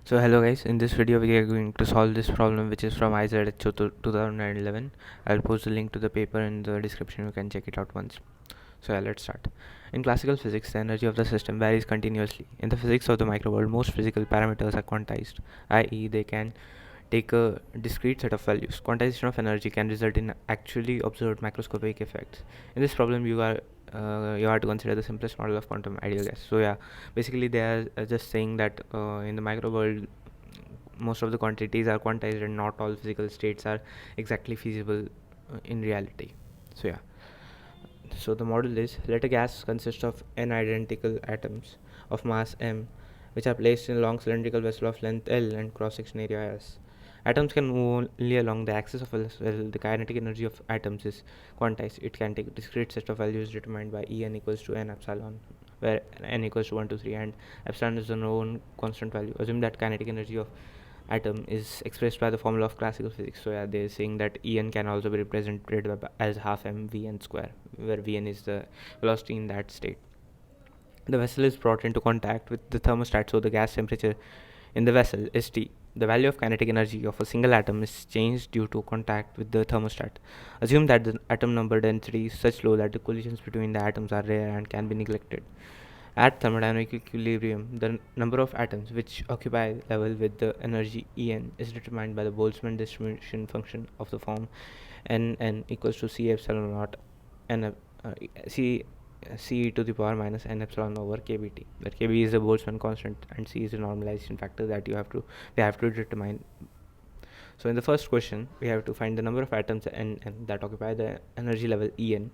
So hello guys, in this video we are going to solve this problem which is from Izho 2011. I'll post the link to the paper in the description, you can check it out once. So yeah, let's start. In classical physics, the energy of the system varies continuously. In the physics of the microworld, most physical parameters are quantized, i.e. they can take a discrete set of values. Quantization of energy can result in actually observed macroscopic effects. In this problem, you are to consider the simplest model of quantum ideal gas. So yeah, basically they are just saying that in the micro world, most of the quantities are quantized and not all physical states are exactly feasible in reality. So yeah, so the model is, let a gas consist of n identical atoms of mass m, which are placed in a long cylindrical vessel of length L and cross-section area S. Atoms can move only along the axis of a vessel. The kinetic energy of atoms is quantized. It can take a discrete set of values determined by En equals to n epsilon, where n equals to 1 to 3 and epsilon is a known constant value. Assume that kinetic energy of atom is expressed by the formula of classical physics. So yeah, they're saying that En can also be represented as half mvn square, where Vn is the velocity in that state. The vessel is brought into contact with the thermostat, so the gas temperature in the vessel is T. The value of kinetic energy of a single atom is changed due to contact with the thermostat. Assume that the atom number density is such low that the collisions between the atoms are rare and can be neglected. At thermodynamic equilibrium, the number of atoms which occupy level with the energy En is determined by the Boltzmann distribution function of the form n equals to C epsilon naught n C C to the power minus n epsilon over kbt, where kb is the Boltzmann constant and c is the normalization factor that we have to determine. So in the first question, we have to find the number of atoms n that occupy the energy level En.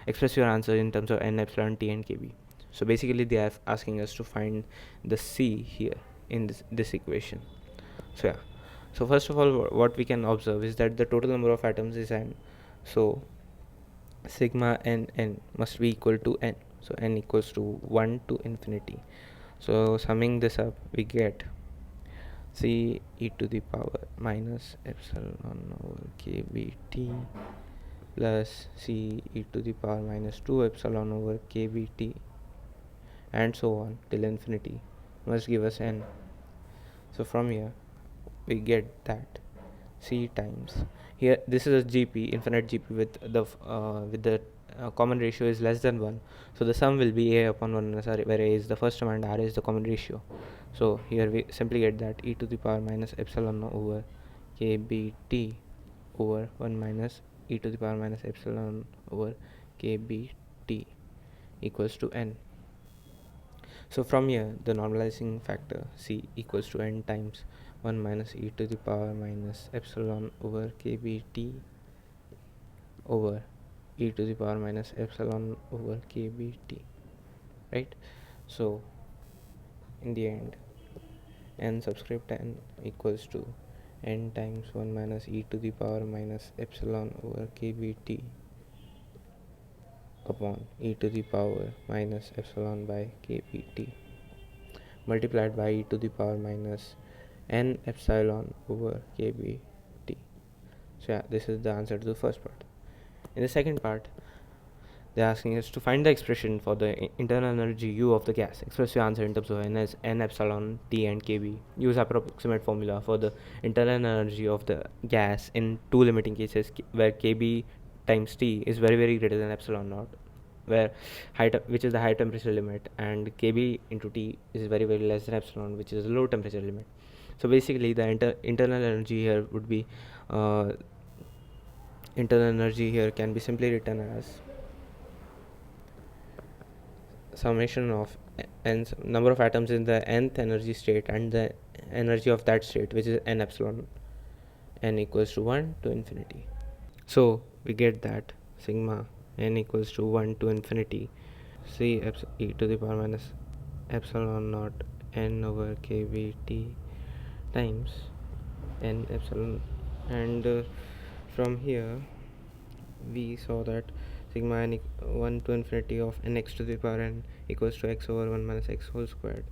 Express your answer in terms of n epsilon t and kb. So basically they are asking us to find the c here in this equation. So yeah, so first of all, what we can observe is that the total number of atoms is n. So sigma n must be equal to n. So n equals to 1 to infinity. So summing this up, we get c e to the power minus epsilon over kbt plus c e to the power minus 2 epsilon over kbt and so on till infinity must give us n. So from here we get that c times, here this is a gp, infinite gp with the common ratio is less than 1, so the sum will be a upon 1, sorry, where a is the first term and r is the common ratio. So here we simply get that e to the power minus epsilon over kbt over 1 minus e to the power minus epsilon over kbt equals to n. So from here, the normalizing factor c equals to n times 1 minus e to the power minus epsilon over kbt over e to the power minus epsilon over kbt, right? So in the end, n subscript n equals to n times 1 minus e to the power minus epsilon over kbt upon e to the power minus epsilon by kbt multiplied by e to the power minus n epsilon over kbt. So yeah, this is the answer to the first part. In the second part, they're asking us to find the expression for the internal energy U of the gas. Express your answer in terms of n epsilon t and kb. Use approximate formula for the internal energy of the gas in two limiting cases where kb times t is very greater than epsilon naught, where which is the high temperature limit, and kb into t is very less than epsilon, which is the low temperature limit. So basically the internal energy here would be internal energy here can be simply written as summation of number of atoms in the nth energy state and the energy of that state, which is n epsilon, n equals to 1 to infinity. So we get that sigma n equals to 1 to infinity c e to the power minus epsilon naught n over kbt times n epsilon, and from here we saw that sigma n 1 to infinity of nx to the power n equals to x over 1 minus x whole squared.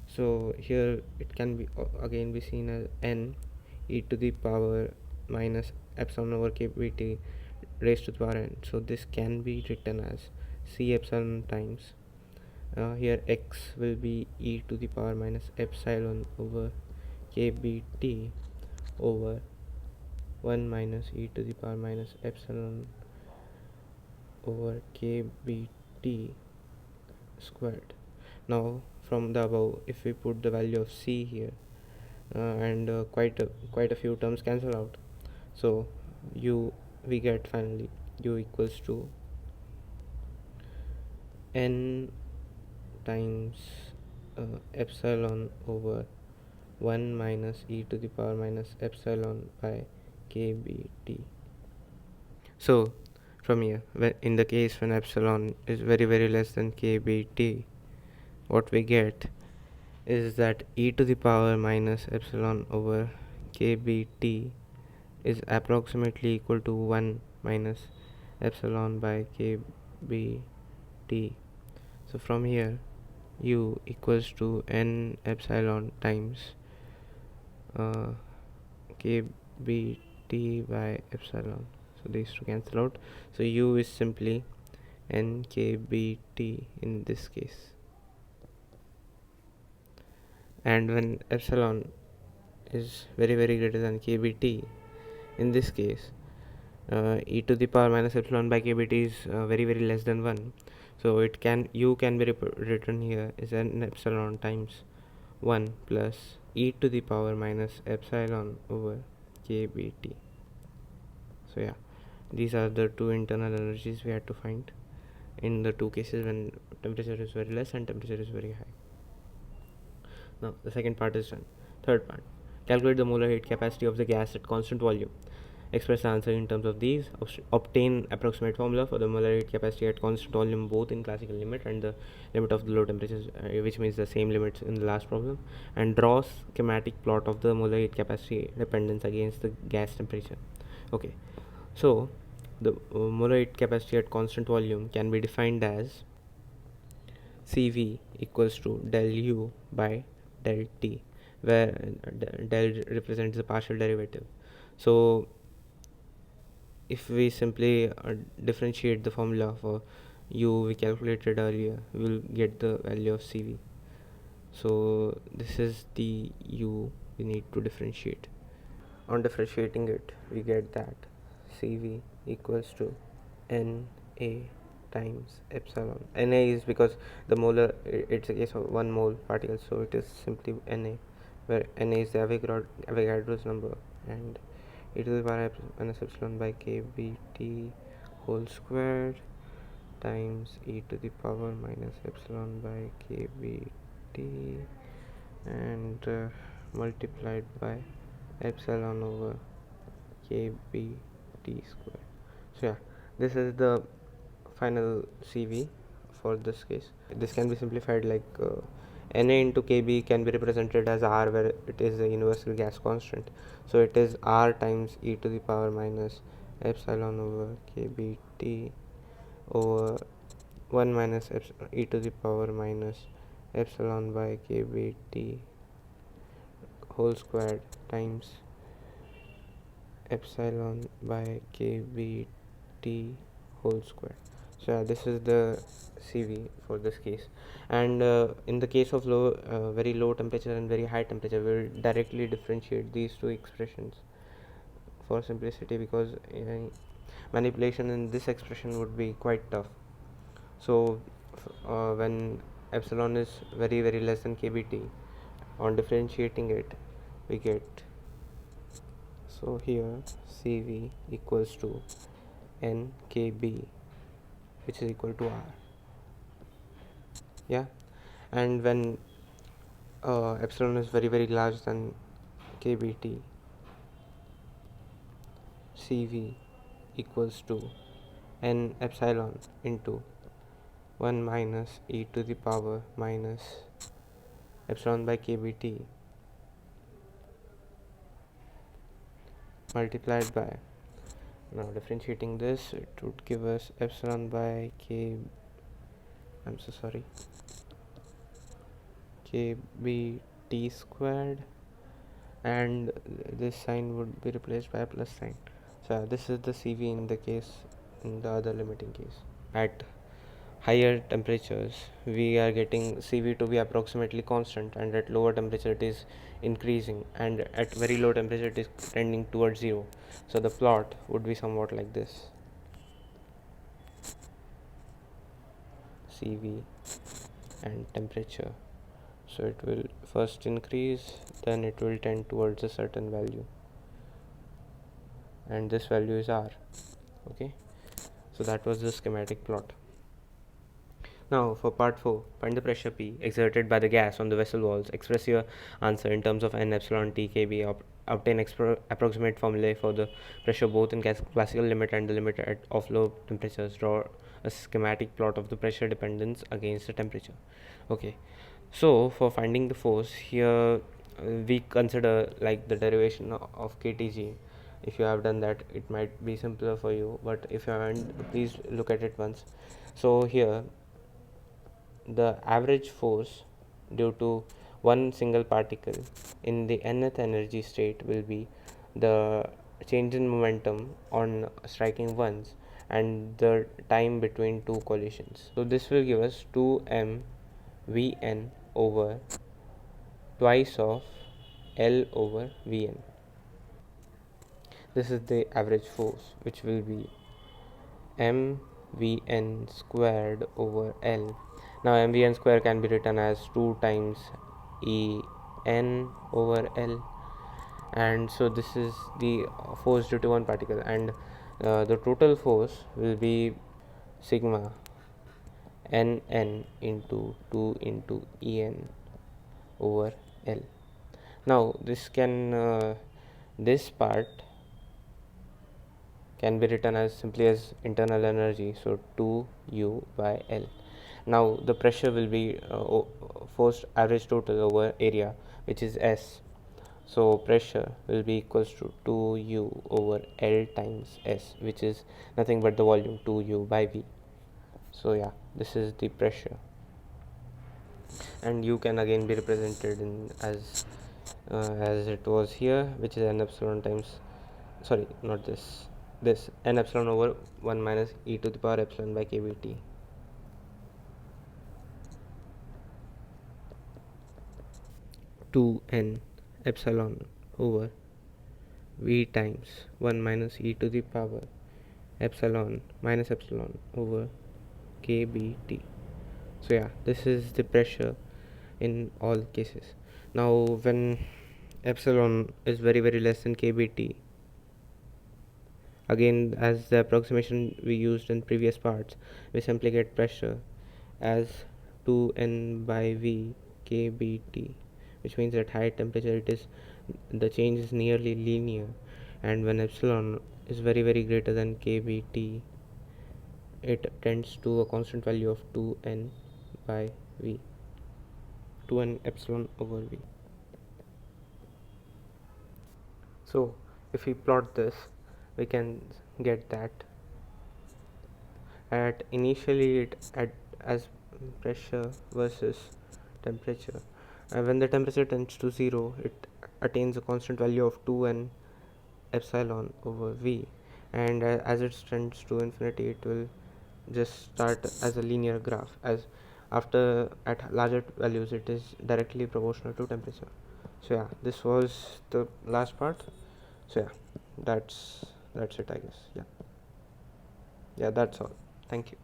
So here it can be again be seen as n e to the power minus epsilon over kbt raised to the power n. So this can be written as c epsilon times here x will be e to the power minus epsilon over kbt over 1 minus e to the power minus epsilon over kbt squared. Now from the above, if we put the value of c here, and quite a few terms cancel out, so we get finally u equals to n times epsilon over 1 minus e to the power minus epsilon by kbt. So from here, in the case when epsilon is very less than kbt, what we get is that e to the power minus epsilon over kbt is approximately equal to 1 minus epsilon by kbt. So from here, u equals to n epsilon times kbt by epsilon. So these two cancel out, so u is simply n kbt in this case. And when epsilon is very greater than kbt, in this case e to the power minus epsilon by kbt is very less than 1, so u can be written here as n epsilon times 1 plus e to the power minus epsilon over kbt. So yeah, these are the two internal energies we had to find in the two cases when temperature is very less and temperature is very high. Now the second part is done. Third part, calculate the molar heat capacity of the gas at constant volume. Express the answer in terms of these. Obtain approximate formula for the molar heat capacity at constant volume, both in classical limit and the limit of the low temperatures, which means the same limits in the last problem. And draw schematic plot of the molar heat capacity dependence against the gas temperature. Okay, so the molar heat capacity at constant volume can be defined as Cv equals to del U by del T, where del represents the partial derivative. So if we simply differentiate the formula for u we calculated earlier, we will get the value of Cv. So this is the u we need to differentiate. On differentiating it, we get that Cv equals to Na times epsilon. Na is because the molar, it's a case of 1 mole particle, so it is simply Na, where Na is the Avogadro's number, and e to the power minus epsilon by kbt whole squared times e to the power minus epsilon by kbt, and multiplied by epsilon over kbt square. So yeah, this is the final Cv for this case. This can be simplified like Na into Kb can be represented as R, where it is the universal gas constant. So it is R times e to the power minus epsilon over kbt over 1 minus e to the power minus epsilon by kbt whole squared times epsilon by kbt whole square. So yeah, this is the Cv for this case. And in the case of very low temperature and very high temperature, we'll directly differentiate these two expressions for simplicity, because manipulation in this expression would be quite tough. So when epsilon is very less than kbt, on differentiating it, we get, so here Cv equals to n kb, which is equal to R. Yeah, and when epsilon is very large than kbt, Cv equals to n epsilon into 1 minus e to the power minus epsilon by kbt multiplied by, now differentiating this, it would give us epsilon by kbt squared, and this sign would be replaced by a plus sign. So this is the Cv in the other limiting case at higher temperatures we are getting Cv to be approximately constant, and at lower temperature it is increasing, and at very low temperature it is tending towards zero. So the plot would be somewhat like this: Cv and temperature. So it will first increase, then it will tend towards a certain value, and this value is R. Okay, so that was the schematic plot. Now for part 4, find the pressure P exerted by the gas on the vessel walls. Express your answer in terms of N epsilon T Kb. Obtain approximate formulae for the pressure both in classical limit and the limit of low temperatures. Draw a schematic plot of the pressure dependence against the temperature. Okay, so for finding the force here, we consider like the derivation of Ktg. If you have done that, it might be simpler for you, but if you haven't, please look at it once. So here the average force due to one single particle in the nth energy state will be the change in momentum on striking once and the time between two collisions. So this will give us 2m Vn over twice of L over Vn. This is the average force, which will be mvn squared over L. Now mvn square can be written as 2 times En over L, and so this is the force due to one particle, and the total force will be sigma nn into 2 into En over L. Now this part can be written as simply as internal energy, so 2u by L. Now the pressure will be force average total over area, which is S. So pressure will be equals to 2u over L times S, which is nothing but the volume 2u by V. So yeah, this is the pressure, and U can again be represented in as it was here, which is n epsilon times, sorry, not this n epsilon over 1 minus e to the power epsilon by kBt. Two n epsilon over v times 1 minus e to the power epsilon minus epsilon over kBt. So yeah, this is the pressure in all cases. Now when epsilon is very less than kBt, again as the approximation we used in previous parts, we simply get pressure as 2n by v kBt, which means at high temperature the change is nearly linear, and when epsilon is very greater than kBt, it tends to a constant value of 2n by v, 2n epsilon over v. So if we plot this, we can get that at initially it as pressure versus temperature, and when the temperature tends to 0, it attains a constant value of 2n epsilon over v, and as it tends to infinity, it will just start as a linear graph, as after at larger values it is directly proportional to temperature. So yeah, this was the last part. So yeah, that's it, I guess. Yeah, that's all. Thank you.